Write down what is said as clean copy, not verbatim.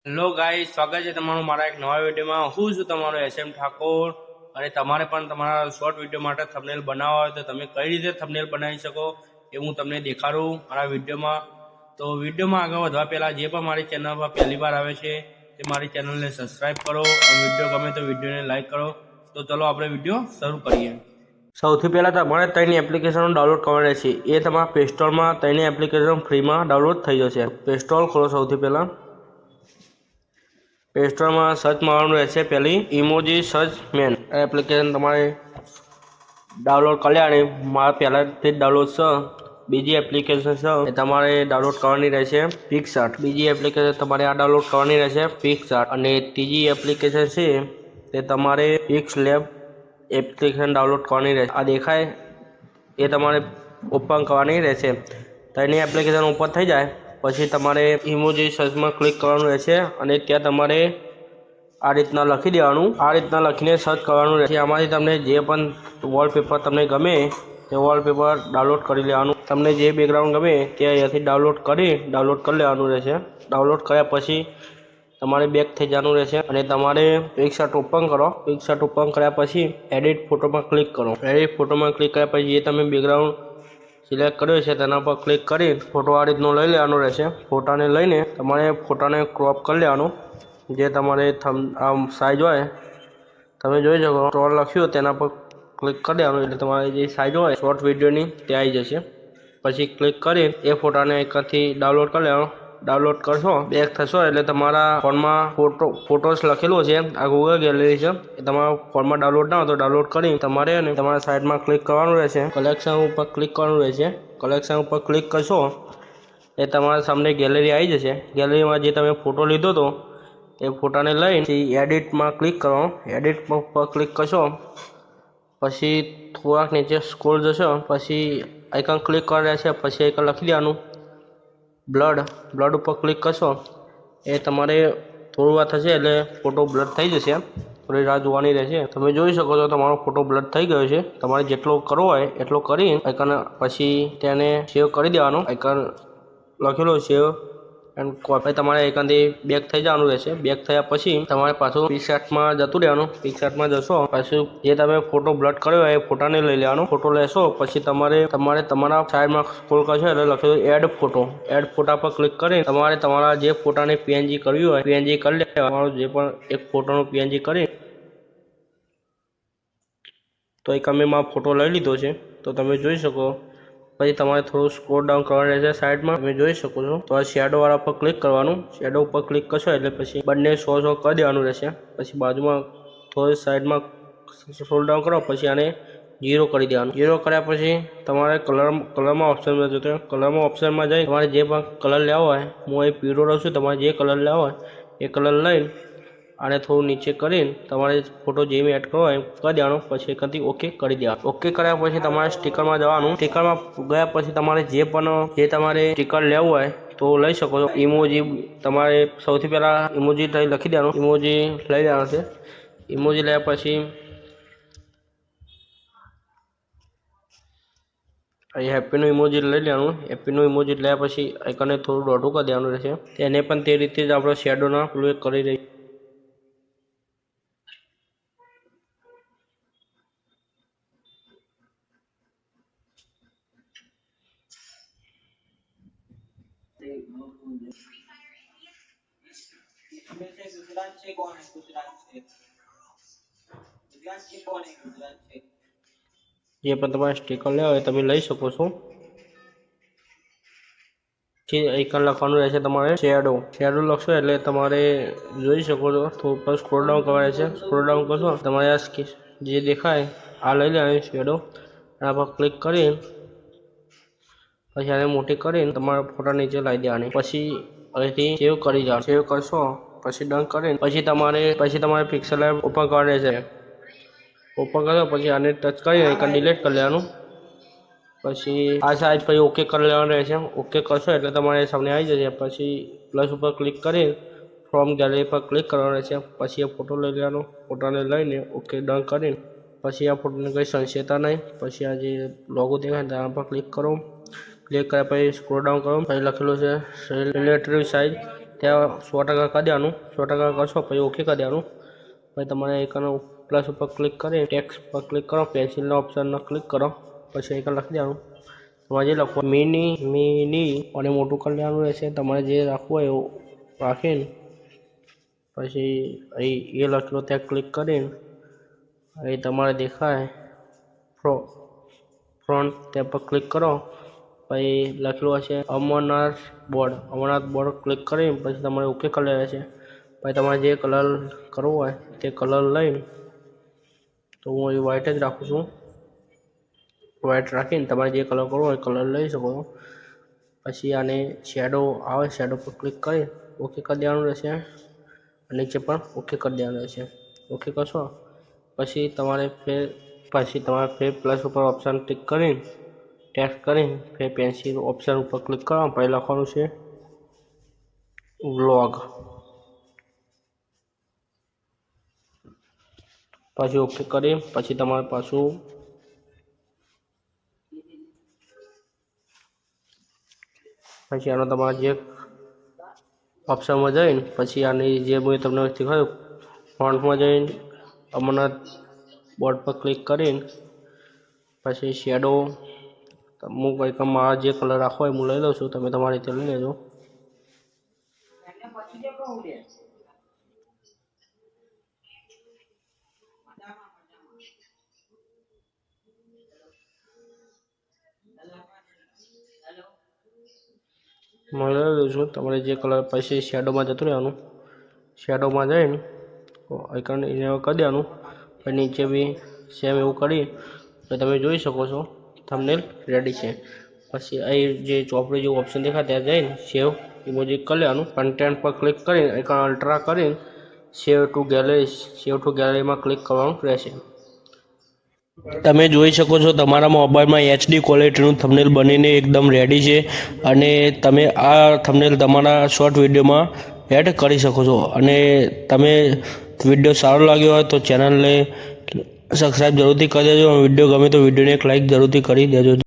Hello guys, સ્વાગત છે તમારું મારા એક નવા વિડીયોમાં। હું છું તમારો SM ઠાકોર। અને તમારે પણ તમારા શોર્ટ વિડીયો માટે થંબનેલ બનાવવા હોય તો તમે કઈ રીતે થંબનેલ બનાવી શકો એ હું તમને દેખાડું મારા વિડીયોમાં। તો વિડીયોમાં આગળ વધવા પહેલાં જે પણ મારી ચેનલ પર પહેલી વાર આવે છે તે મારી ચેનલને સબસ્ક્રાઈબ કરો અને વિડીયો ગમે તો વિડીયોને લાઈક કરો। તો ચલો આપણે વિડીયો શરૂ કરીએ। સૌથી પહેલાં તમારે ત્રણની એપ્લિકેશનો ડાઉનલોડ કરવાની રહેશે। એ તમારા પ્લે સ્ટોરમાં ત્રણની એપ્લિકેશન ફ્રીમાં ડાઉનલોડ થઈ જશે। પ્લે સ્ટોર ખોલો। સૌથી પહેલાં પ્લે સ્ટોરમાં સર્ચ મારવાનું રહેશે। પહેલી ઇમોજી સર્ચ મેન એપ્લિકેશન તમારે ડાઉનલોડ કરી લેવાની। મારા પહેલાંથી જ ડાઉનલોડ છે। બીજી એપ્લિકેશન છે એ તમારે ડાઉનલોડ કરવાની રહેશે પિક્સઆર્ટ। બીજી એપ્લિકેશન તમારે આ ડાઉનલોડ કરવાની રહેશે પિક્સઆર્ટ। અને ત્રીજી એપ્લિકેશન છે તે તમારે પિક્સલેબ એપ્લિકેશન ડાઉનલોડ કરવાની રહેશે। આ દેખાય એ તમારે ઓપન કરવાની રહેશે। તો એની એપ્લિકેશન ઓપન થઈ જાય પછી તમારે ઇમોજી સર્ચમાં ક્લિક કરવાનું રહેશે અને ત્યાં તમારે આ રીતના લખી દેવાનું। આ રીતના લખીને સર્ચ કરવાનું રહેશે। આમાંથી તમને જે પણ વોલપેપર તમને ગમે તે વોલપેપર ડાઉનલોડ કરી લેવાનું। તમને જે બેકગ્રાઉન્ડ ગમે તે અહીંયાથી ડાઉનલોડ કરી લેવાનું રહેશે। ડાઉનલોડ કર્યા પછી તમારે બેક થઈ જવાનું રહેશે અને તમારે પિક્સઆર્ટ ઓપન કરો। પિક્સઆર્ટ ઓપન કર્યા પછી એડિટ ફોટોમાં ક્લિક કરો। એડિટ ફોટોમાં ક્લિક કર્યા પછી જે તમે બેકગ્રાઉન્ડ સિલેક્ટ કર્યો છે તેના પર ક્લિક કરી ફોટો આ રીતનો લઈ લેવાનો રહેશે। ફોટાને લઈને તમારે ફોટાને ક્રોપ કરી લેવાનો। જે તમારે આમ સાઈઝ હોય તમે જોઈ શકો સ્ટોર લખ્યું તેના પર ક્લિક કરી દેવાનું એટલે તમારી જે સાઈઝ હોય શોર્ટ વિડીયોની તે આવી જશે। પછી ક્લિક કરી એ ફોટાને એકથી ડાઉનલોડ કરી લેવાનો। ડાઉનલોડ કરશો બેક થશો એટલે તમારા ફોનમાં ફોટોસ લખેલું છે આ ગૂગલ ગેલેરી છે એ તમારા ફોનમાં ડાઉનલોડ ના હોય તો ડાઉનલોડ કરી તમારે તમારા સાઈડમાં ક્લિક કરવાનું રહેશે। કલેક્શન ઉપર ક્લિક કરવાનું રહેશે। કલેક્શન ઉપર ક્લિક કરશો એ તમારા સામે ગેલેરી આવી જશે। ગેલેરીમાં જે તમે ફોટો લીધો હતો એ ફોટાને લઈને એડિટમાં ક્લિક કરો। એડિટ પર ક્લિક કરશો પછી થોડાક નીચે સ્ક્રોલ જશો પછી આઇકન ક્લિક કરી રહેશે। પછી આઇકન લખી દેવાનું બ્લડ ઉપર ક્લિક કરશો એ તમારે થોડું વાર થશે એટલે ફોટો બ્લડ થઈ જશે। થોડી રાહ જોવાની રહેશે। તમે જોઈ શકો છો તમારો ફોટો બ્લડ થઈ ગયો છે। તમારે જેટલો કરવો હોય એટલો કરી આઇકન પછી તેને સેવ કરી દેવાનો। આઇકન લખેલો સેવ એન્ડ કોપી તમારે આઇકનથી બેક થઈ જવાનું રહેશે। બેક થયા પછી તમારે પાછું પિક્સઆર્ટમાં જતું રહેવાનું। પિક્સઆર્ટમાં જશો પાછું જે તમે ફોટો બ્લડ કર્યો હોય એ ફોટાને લઈ લેવાનો। ફોટો લેશો પછી તમારે તમારા સાઈડમાં સ્ક્રોલ કરશો એટલે લખેલું એડ ફોટા પર ક્લિક કરી તમારે તમારા જે ફોટાને પીએનજી કરવી હોય પીએનજી કરી લેવાનો। જે પણ એક ફોટોનું પીએનજી કરી તો એક અમે મારો ફોટો લઈ લીધો છે તો તમે જોઈ શકો। પછી તમારે થોડું સ્ક્રોલ ડાઉન કરવાનું રહેશે સાઈડમાં તમે જોઈ શકો છો। તો આ શેડો વાળા પર ક્લિક કરવાનું। શેડો ઉપર ક્લિક કરશો એટલે પછી બંને 100 કરી દેવાનું રહેશે। પછી બાજુમાં થોડી સાઈડમાં સ્ક્રોલ ડાઉન કરો પછી આને 0 કરી દેવાનું। 0 કર્યા પછી તમારે કલરમાં ઓપ્શનમાં જતો કલરમાં ઓપ્શનમાં જઈ તમારે જે પણ કલર લેવો હોય હું અહીં પીળો રહું છું તમારે જે કલર લેવો હોય એ કલર લઈને આને થોડું નીચે કરીને તમારે ફોટો જેમ એડ કરવો હોય કરી દેવાનો। પછી એકથી ઓકે કરી દેવાનું। ઓકે કર્યા પછી તમારે સ્ટીકરમાં જવાનું। સ્ટીકરમાં ગયા પછી તમારે જે તમારે સ્ટીકર લેવું હોય તો લઈ શકો છો। ઇમોજી તમારે સૌથી પહેલાં ઇમોજી લખી દેવાનું। ઇમોજી લઈ લેવાનું છે। ઇમોજી લેવા પછી અહીં હેપીનું ઇમોજી લઈ લેવાનું। હેપીનું ઇમોજી લેવા પછી આઇકનને થોડું દોઢું કરી દેવાનું રહેશે। એને પણ તે રીતે જ આપણે શેડોના પેલું કરી રહી જે પણ તમારે સ્ટીકર લેવા હોય તમે લઈ શકો છો। આઇકન લખવાનું રહેશે તમારે શેડો લખશો એટલે તમારે જોઈ શકો છો। થોડું પર સ્ક્રોલ ડાઉન કરવા રહેશે। સ્ક્રોલ ડાઉન કરશો તમારે આ જે દેખાય આ લઈ લેવાની શેડો એના પર ક્લિક કરી પછી આને મોટી કરીને તમારા ફોટા નીચે લાવી દેવાની। પછી અહીંથી સેવ કરી દેવાનું। સેવ કરશો પછી ડન કરીને પછી તમારે પિક્સેલ ઓપન કરવાનું રહેશે। ઓપન કરશો પછી આને ટચ કરી આઇકન ડિલીટ કરી લેવાનું। પછી આ સાઈડ પછી ઓકે કરી લેવાનું રહેશે। ઓકે કરશો એટલે તમારે સામે આવી જશે। પછી પ્લસ ઉપર ક્લિક કરી ફ્રોમ ગેલેરી પર ક્લિક કરવાનું રહેશે। પછી એ ફોટો લઈ લેવાનો। ફોટાને લઈને ઓકે ડન કરીને પછી આ ફોટોને કંઈ સંશેતા નહીં। પછી આ જે લોગો દેખાય તેના પર ક્લિક કરો। ક્લિક કર્યા પછી સ્ક્રોલ ડાઉન કરો પછી લખેલું છે રિલેટિવ સાઇઝ ત્યાં 100% કરી દેવાનું, 100% કરશો પછી ઓકે કરી દેવાનું. પછી તમારે એકનો પ્લસ ઉપર ક્લિક કરી ટેક્સ્ટ પર ક્લિક કરો, પેન્સિલના ઓપ્શનને ક્લિક કરો, પછી એક લખી દેવાનું. તમારે જે લખવું મિની અને મોટું કરી લેવાનું રહેશે. તમારે જે રાખવું હોય એવું રાખીને પછી અહીં એ લખેલું ત્યાં ક્લિક કરીને અહીં તમારે દેખાય ફ્રન્ટ ત્યાં પર ક્લિક કરો. પછી લખેલું હશે અમરનાથ બોર્ડ ક્લિક કરીને પછી તમારે ઓકે કરી લેવા છે. પછી તમારે જે કલર કરવો હોય તે કલર લઈને, તો હું અહીં વ્હાઇટ જ રાખું છું, વ્હાઇટ રાખીને તમારે જે કલર કરવો હોય કલર લઈ શકો છો. પછી આને શેડો આવે, શેડો પર ક્લિક કરી ઓકે કરી દેવાનું રહેશે. નીચે પણ ઓકે કરી દેવાનું રહેશે. ઓકે કરશો પછી તમારે ફેર પ્લસ ઉપર ઓપ્શન ક્લિક કરીને ટેક્સ્ટ કરીને ફેર પેન્સિલ ઓપ્શન ઉપર ક્લિક કરો. પછી લખવાનું છે વ્લોગ, પછી ઓકે કરી પછી તમારે પાછું પછી આનો તમારે જે ઓપ્શનમાં જઈને પછી આની જે મેં તમને શીખવાડ્યું ફોન્ટમાં જઈને અમરનાથ બોર્ડ પર ક્લિક કરીને પછી શેડો હું કંઈક મારા જે કલર રાખવો હોય હું લઈ લઉં છું, તમે તમારી રીતે લઈ લેજો. હું લઈ લઉં છું તમારે જે કલર. પછી શેડોમાં જતું રહેવાનું, શેડોમાં જઈને આઇકન એને કરી દેવાનું. પછી નીચે બી સેમ એવું કરી તો તમે જોઈ શકો છો થંબનેલ રેડી છે. પછી અહીં જે ચોપડી જેવું ઓપ્શન દેખાય ત્યાં જઈને સેવ ઇમોજી કરી લેવાનું. કન્ટેન્ટ પર ક્લિક કરીને આઇકન અલ્ટ્રા કરીને સેવ ટુ ગેલેરીમાં ક્લિક કરવાનું રહેશે. તમે જોઈ શકો છો તમારા મોબાઈલમાં HD ક્વોલિટીનું થંબનેલ બનીને એકદમ રેડી છે. અને તમે આ થંબનેલ તમારા શોર્ટ વિડીયોમાં એડ કરી શકો છો. અને તમે વિડીયો સારો લાગ્યો હોય તો ચેનલને સબસ્ક્રાઈબ જરૂરથી કરી દેજો. વિડીયો ગમે તો વિડીયોને એક લાઈક જરૂરથી કરી દેજો.